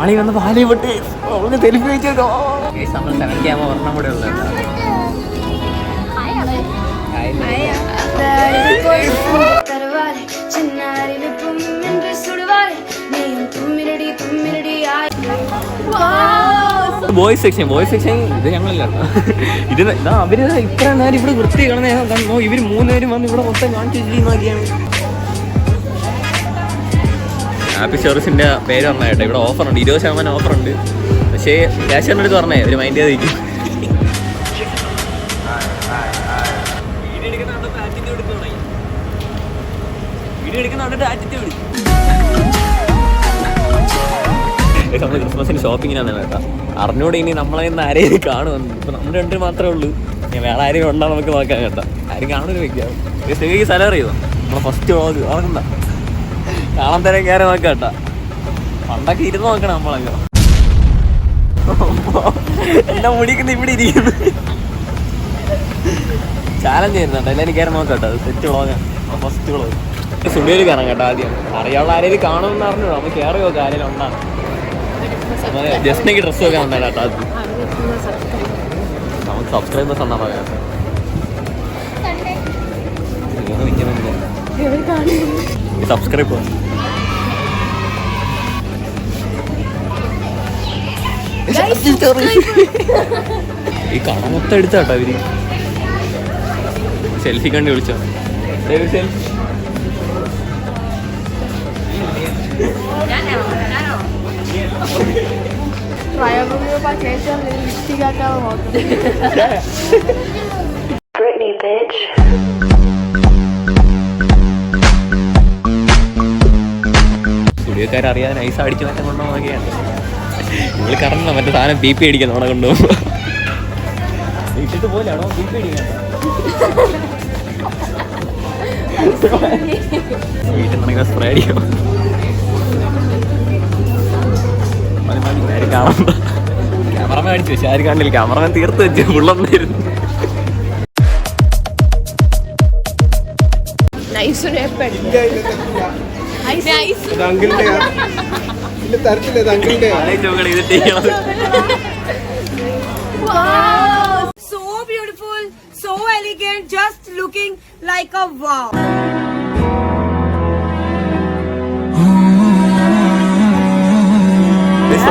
ആളി വന്ന് പാലി പൊട്ടി അവള് തെലിപ്പ് വെച്ചോ. നമ്മൾ 7 ക്യാമ ഒരെണ്ണം കൂടെ ഉള്ളത്. ബോയ്സ് സെക്ഷൻ ഇത് ഞങ്ങളല്ല ഇത് അവര് ഇത്ര നേരം ഇവിടെ വൃത്തി കാണുന്ന ഇവര് 3 പേരും വന്ന് ഇവിടെ മൊത്തം കാണിച്ചു നോക്കിയാണ്. ഹാപ്പി സ്റ്റോറീസിന്റെ പേര് പറഞ്ഞ കേട്ടോ, ഇവിടെ ഓഫറുണ്ട്, 20% ഓഫറുണ്ട്. പക്ഷേ ക്യാഷിൻ്റെ അടുത്ത് പറഞ്ഞേ ഒരു മൈൻഡ് ചെയ്തിരിക്കും. നമ്മൾ ക്രിസ്മസിന് ഷോപ്പിങ്ങിനാണ് കേട്ടോ. അറിഞ്ഞൂടെ ഇനി നമ്മളെ ഇന്ന് ആരെയും കാണുമെന്ന്. ഇപ്പം നമ്മൾ 2 മാത്രമേ ഉള്ളൂ. ഞാൻ വേറെ ആരെയും ഉണ്ടോ നമുക്ക് നോക്കാം കേട്ടോ. ആരും കാണുമെന്ന് വെക്കാം. സ്ഥിതിക്ക് സലറി ചെയ്തോ നമ്മളെ ഫസ്റ്റ് വ്ളോഗ് ഓർക്കണ്ട, കാണാൻ തരം കയറി നോക്കാം കേട്ടോ. പണ്ടൊക്കെ ഇരുന്ന് നോക്കണം നമ്മളൊക്കെ. എല്ലാം മുടിക്കുന്ന ഇവിടെ ഇരിക്കുന്നു. ചാലഞ്ച് ചെയ്യുന്നുണ്ട്, എല്ലാവരും കയറി നോക്കാം കേട്ടോ. അത് സെറ്റ് വ്ളോഗാണ്, ഫസ്റ്റ് വ്ളോഗ്. സ്റ്റുഡിയോയിൽ കയറാം കേട്ടോ. ആദ്യം അറിയാനുള്ള ആരെയും കാണുമെന്ന് അറിഞ്ഞു നമുക്ക് കയറി നോക്കാം ആരെങ്കിലും ഉണ്ടാകും. ജസ്റ്റിനേക്ക് ഡ്രസ്സ് നോക്കാൻ വന്നാൽ കേട്ടോ. അത് നമുക്ക് സബ്സ്ക്രൈബേഴ്സ് ഉണ്ടാ പറയാം. സബ്സ്ക്രൈബ് ഈ കട മൊത്തം എടുത്താട്ടോ അവര്. സെൽഫി കണ്ടി വിളിച്ചോ. സ്റ്റുഡിയോക്കാരറിയാതെ നൈസ് അടിച്ചു മാറ്റാൻ കൊണ്ടുപോകുകയാണ്. ഇവള് കറന്ന മറ്റേ സാധനം ബി പി അടിക്കാൻ അവിടെ കൊണ്ടുപോകുമ്പോ ഇട്ടിട്ട് പോലെയാണോ ബി പി അടിക്കാൻ. വീട്ടിൽ നിന്നൊക്കെ സ്പ്രേ അടിക്കും. ക്യാമറമാൻ അടിച്ചു, പക്ഷെ ആരും കാണില്ല. ക്യാമറമാൻ തീർത്ത് വെച്ചു, ഫുള്ളൊന്നായിരുന്നു. So beautiful, so elegant, just looking like a wow.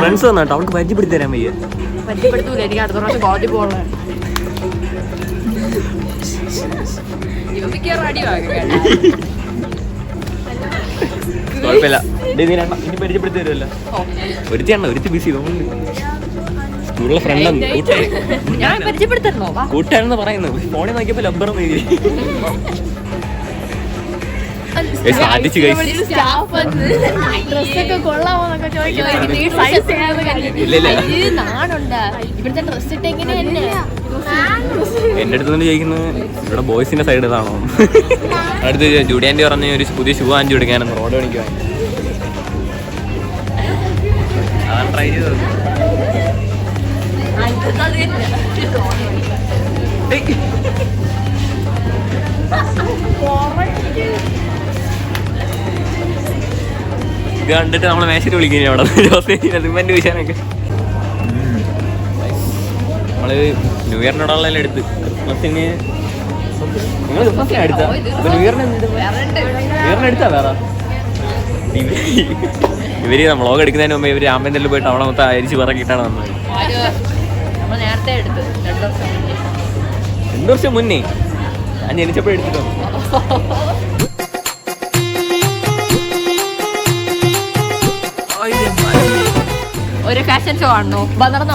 Friends വന്നാട്ടോ, അവൾക്ക് പരിചയപ്പെടുത്തി തരാൻ വയ്യ. പരിചയപ്പെടുത്തൂല, എനിക്ക് അടുത്ത പ്രാവശ്യം കോളേജിൽ പോകണം. കുഴപ്പമില്ല, ഇനി പരിചയപ്പെടുത്തി തരുമല്ലോ. ഒരുത്തി ബിസി സ്കൂളിലെ ഫ്രണ്ടാണ്, കൂട്ടുകാരെന്ന് പറയുന്നത്. ഫോണിൽ നോക്കിയപ്പോ ലബ്ബർ എന്റെ അടുത്ത് ചോദിക്കുന്നത് ഇവിടെ ബോയ്സിന്റെ സൈഡ് ഇതാണോ. അടുത്ത് ജൂഡിയാൻറ്റി പറഞ്ഞ ഒരു പുതിയ ഷൂ വാങ്ങിച്ചു കൊടുക്കാനെന്ന് റോഡ് പണിക്ക് വാങ്ങി. അതാണ് ട്രൈ ചെയ്തത്. ഇത് കണ്ടിട്ട് നമ്മളെ മേശയിൽ വിളിക്കുന്നു അവിടെ സിമെന്റ് വീശാനൊക്കെ. നമ്മള് ന്യൂ ഇയറിനോടുള്ള എടുത്ത് ക്രിസ്മസിന്. നിങ്ങൾ ക്രിസ്മസിനാണ് എടുത്ത ന്യൂ ഇയറിന് എടുത്താ വേറെ. ഇവര് വ്ളോഗ് എടുക്കുന്നതിന് മുമ്പ് ഇവര് ആമ്പൻ്റെ പോയിട്ട് അവിടെ മൊത്തം അരിച്ച് പറക്കിയിട്ടാണ് വന്നത്. 2 വർഷം മുന്നേ ഞാൻ ജനിച്ചപ്പോഴും എടുത്തിട്ടോ. ഒരു ഫാഷൻ ഷോ ആണോ? നടന്നോ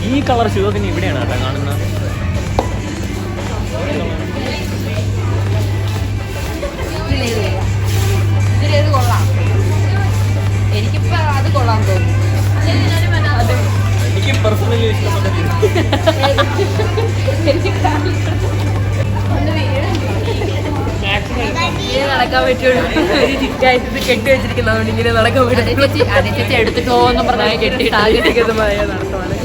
ഈ കളർ ഷൂസിന് ഇവിടെയാണ് കേട്ടോ കാണുന്നത്. എനിക്കിപ്പോ അത് കൊള്ളാൻ തോന്നുന്നു. എനിക്ക് പേഴ്സണലി ഇഷ്ടപ്പെട്ടില്ല. നടക്കാൻ പറ്റുള്ളൂ. കെട്ടി വെച്ചിരിക്കുന്നതുകൊണ്ട് ഇങ്ങനെ നടക്കാൻ പറ്റും. ചേച്ചി എടുത്തിട്ടോ എന്ന് പറഞ്ഞാൽ കെട്ടിയിട്ട് ആദ്യത്തേക്ക് നടത്തുവാണ്.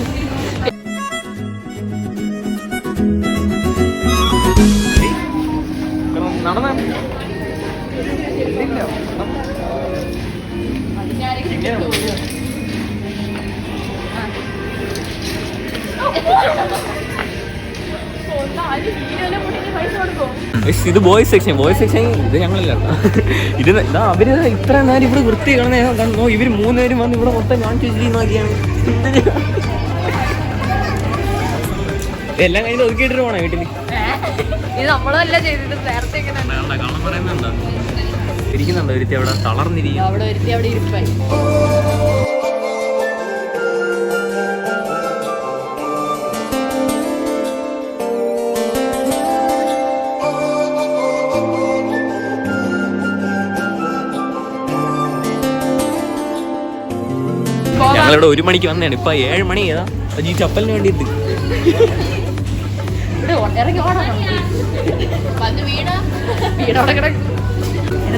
ഇത് ബോയ്സ് സെക്ഷൻ ഇത് ഞങ്ങളില്ല. ഇത് അവര് ഇത്ര നേരം ഇവിടെ വൃത്തി കാണുന്ന ഇവര് 3 പേരും വന്ന് ഇവിടെ മൊത്തം കാണിച്ചു വെച്ചിരിക്കുന്നൊക്കെയാണ്. എല്ലാം കഴിഞ്ഞ് ഒതുക്കിയിട്ടിട്ട് പോണേ വീട്ടില്. ഇരിക്കുന്നുണ്ടോ ഒരുത്തി അവിടെ തളർന്നിരിക്കും. ഞങ്ങളിവിടെ 1 മണിക്ക് വന്നതാണ്. ഇപ്പൊ 7 മണി ഏതാ ഈ ചപ്പലിന് വേണ്ടിയിട്ട്.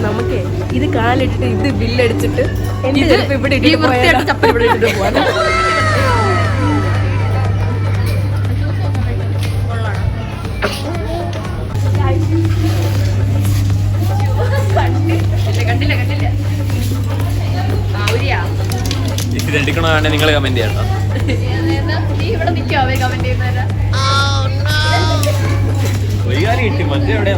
നമുക്ക് ഇത് കാലിട്ടിട്ട് ഇത് ബില്ലടിച്ചിട്ട് ഇവിടെ ചപ്പൽ ഇവിടെ ഇട്ടിട്ട് പോവാ. രണ്ടിക്കണോ വേണ്ടേ നിങ്ങൾ കമന്റ് ചെയ്യട്ടോ. ഒരു കാര്യം കിട്ടി മറ്റേ എവിടെ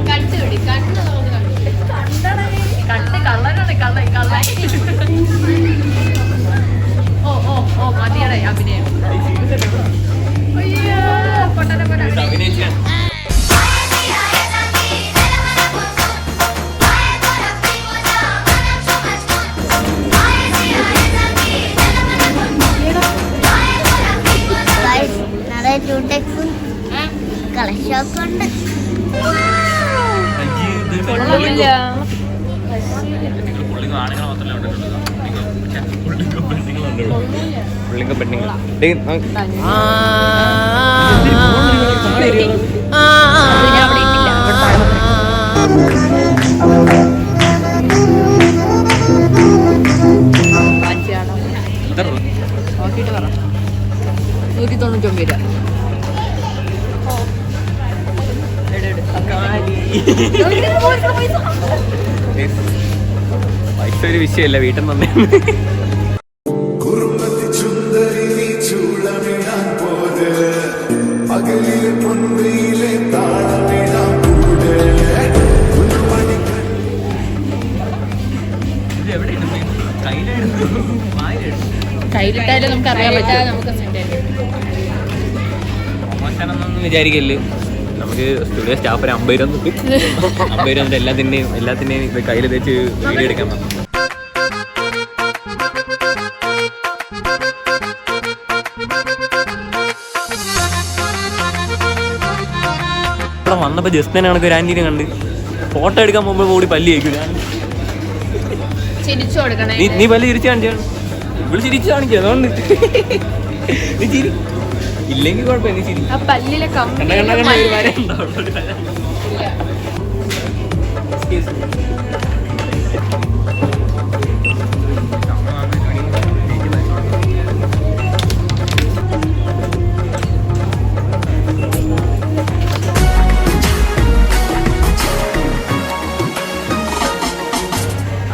അഭിനയിച്ചാണ്. പൈസ ഒരു വിഷയമല്ല, വീട്ടിൽ നിന്ന് കയ്യിലിട്ടാലും നമുക്ക് അറിയാൻ പറ്റാതെ നമുക്ക് പ്രൊമോഷനൊന്നും വിചാരിക്കല്ലേ. നമുക്ക് സ്റ്റുഡിയോ സ്റ്റാഫ് ഒരു 50 രൂപ കിട്ടും. 50 രൂപ എല്ലാത്തിൻ്റെയും ഇത് കയ്യിൽ തേച്ച് വീഡിയോ എടുക്കാൻ പറ്റും. ഇവിടെ വന്നപ്പോൾ ജസ്റ്റ് തന്നെ കണക്ക് ഒരു ആൻറ്റീനെ കണ്ട് ഫോട്ടോ എടുക്കാൻ പോകുമ്പോൾ കൂടി പല്ലി കഴിക്കും. നീ പല്ല് ചിരിച്ചു കാണിച്ചാണ്. ഇവിടെ ചിരിച്ചു കാണിക്കുക അതുകൊണ്ട് നീ ചിരി ഇല്ലെങ്കിൽ കുഴപ്പമില്ല. ചിരി കണ്ട ഒരു വര ഉണ്ടാവും.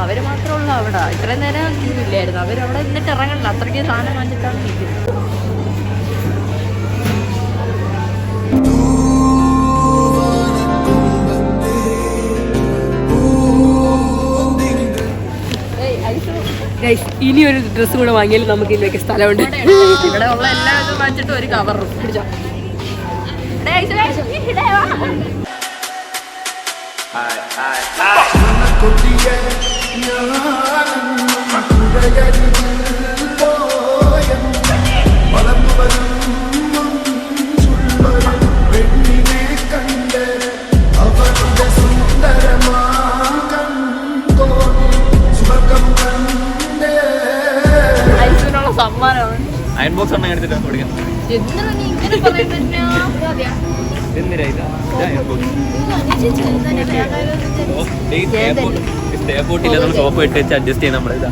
അവര് മാത്രമുള്ള അവിടെ ഇത്രയും നേരം ഇല്ലായിരുന്നു. അവരവിടെ നിന്നിട്ട് ഇറങ്ങണില്ല. അത്രയ്ക്ക് സാധനം വാങ്ങിച്ചിട്ടാണ് നിൽക്കുന്നത്. ഇനി ഒരു ഡ്രസ്സ് കൂടെ വാങ്ങിയാലും നമുക്ക് ഇതിലേക്ക് സ്ഥലമുണ്ട്. ഇവിടെ ഉള്ള എല്ലാ ഇതും വാങ്ങിച്ചിട്ട് ഒരു കവറും പിടിച്ചോ. സമ്മാനമാണ് അയൺ ബോക്സ് എണ്ണം എടുത്തിട്ട് കൊടുക്കാം. എയർപോർട്ടിൽ നമ്മൾ സോപ്പ് ഇട്ട് വെച്ച് അഡ്ജസ്റ്റ് ചെയ്യാൻ നമ്മുടെ ഇതാ.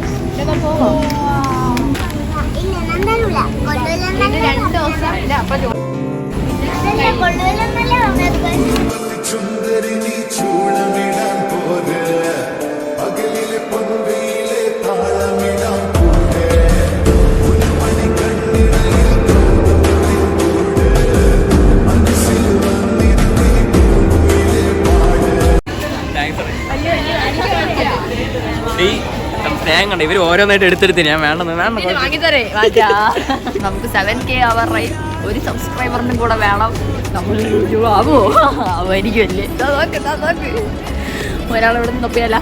സ്നേഹം കണ്ട ഇവർ ഓരോന്നായിട്ട് എടുത്തെടുത്ത് ഞാൻ വേണ്ടെന്ന് വേണ്ട വാങ്ങിത്തരേ നമുക്ക് 7K ആവാറായി. ഒരു സബ്സ്ക്രൈബറിനും കൂടെ വേണം. നമ്മൾ ആവോ ആവുമായിരിക്കുമല്ലേ? നോക്ക് ഒരാളിവിടെ നിന്ന് തപ്പിയല്ല.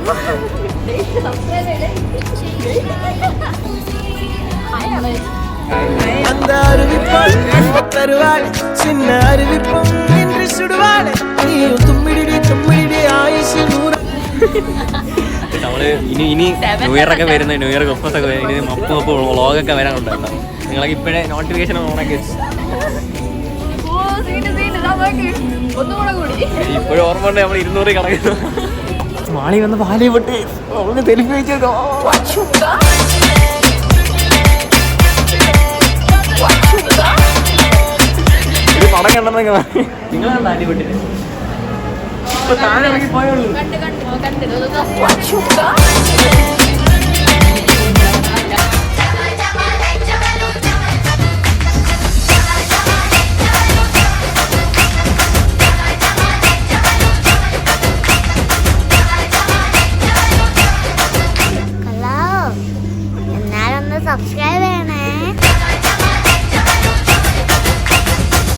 அந்த அருவிப்பால் தருவாள் சின்ன அருவிப்பும் நின்று சுடுவாள் நீயும் தும்மிடி தும்மிடி ஆயுஷ் நூறு. നമ്മള് ഇനി ന്യൂ ഇയർ ഒക്കെ വരുന്നത്, ന്യൂ ഇയർ ക്രിസ്മസ് ഒക്കെ ഇനി മപ്പ് വ്ളോഗൊക്കെ വരാനുണ്ടല്ലോ. നിങ്ങളൊക്കെ ഇപ്പോഴേ നോട്ടിഫിക്കേഷൻ ഓണാക്കി വെച്ചു. ഇപ്പോഴും ഓർമ്മ ഉണ്ട് നമ്മൾ 200 കണക്കുന്നു. മാളി വന്ന് പാലി പൊട്ടി അവൾക്ക് തെലുങ്ക് വെച്ചോ. ഒരു പടം കണ്ടെന്നൊക്കെ നിങ്ങളാണ് താലി പൊട്ടിട്ട് ഇപ്പൊ താഴെ ഇറങ്ങി പോയുള്ളൂ. കണ്ട്